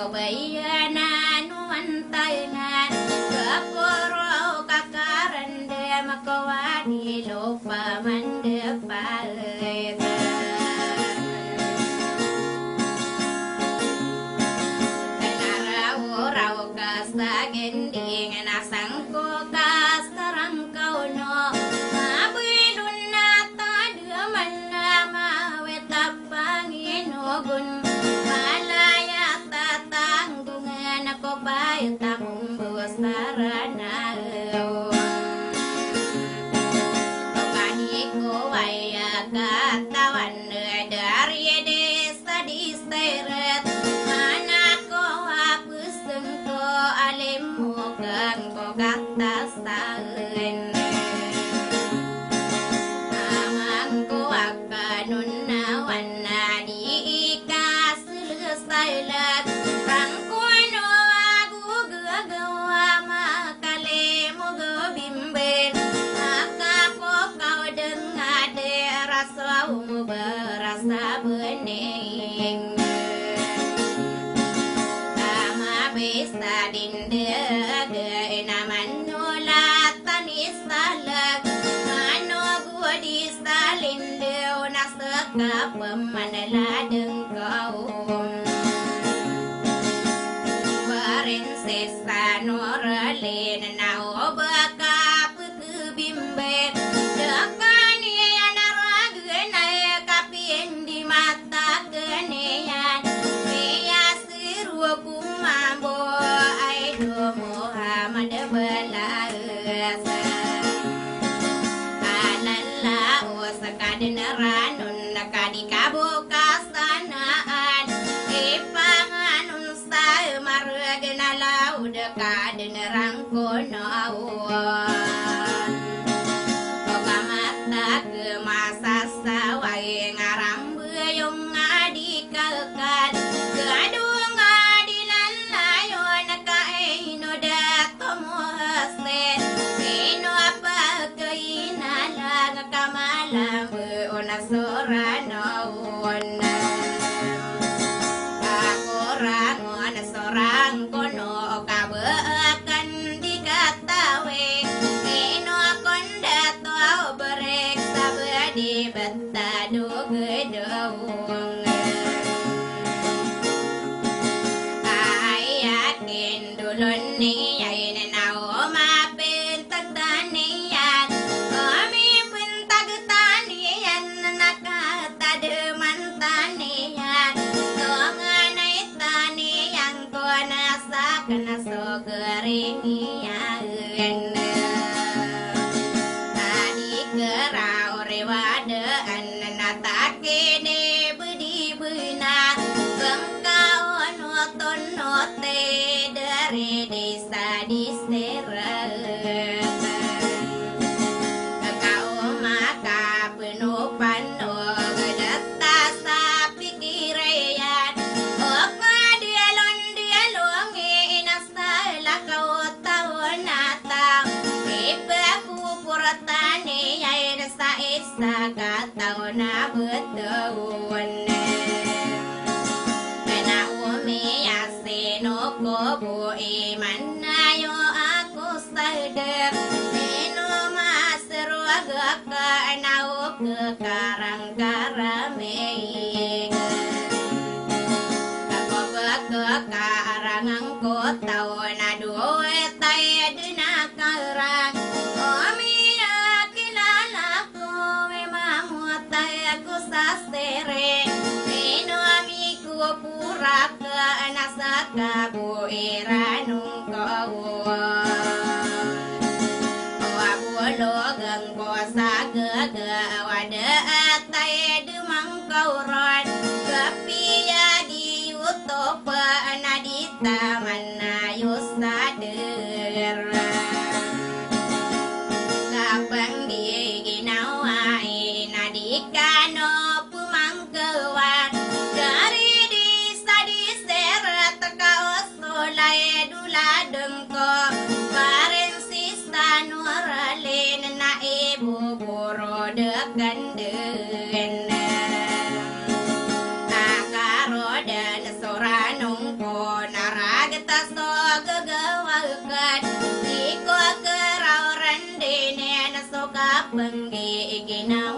kau bayana nuan taingan keporo kakaran dia makawani lupa mande palet tenarau rau kasta gending nasang ko kastarang kau no mabidun nata dia manama wetapangin ogun malaya tatanggungan ako bayo tamong buwas sarana kani ko ay katawan dari desa di steret anak ko apuseng ko alim mo kang ko kata salen amang ko akanun nawan na di ikas selesai rang ko no aku gagawa makalemo gobimben akapo kau dengar rasa berasa bening ama bisa dinde naman nulat tanis salag ano gua di salinde nasaka pemanaladeng kau barin sesa noralen nao baka putu bimben dekani anaragenai kapien di mata kenean pia siru kumambo aido Muhammad belaasa alalla osakaden ranun nakadi kabuka sanaan ipanganun sa margenala udakaden rangkono awan pamata ke masa sawai ngaram beyong ngadi kalkan gadung ngadilan layon kaino datomo hasen ino apa kainala kamala ona sorano ona aku rangon sorang kono kabekan dikatawe ino konda tau berek sabadi betadu gedung ayakin dulun ni ayin nao mapin tagtanian kami pun tagtanian nakatademan tanian tonganay tanian ko nasa kanaso keringian tadi kerau rewadaan natake ne budi buna kengkau noton note dari desa di seret kau maka penuh pano gedeta sapi kireyan oka dia lon inasala kau tahu natau ibaku puratane ay sa isa katau na betuan kena umi asino ko bu iman nayo aku sadar ino maseru agak nau ke karang karame ako ke karangang ko tau na duet tay dina karang omina kilala ko memamutay ako sa sere ino amigo pura ka nasa kabuiranong kawan abulogang ko sa gagawada at tay dumang kauran kapiya di utopa na di taman na yus na dera kapang di ginawa na di kano pumanggawan dari di sadi serat kaosolay duladeng ko paren sista nuralin na ibuburo dekan den now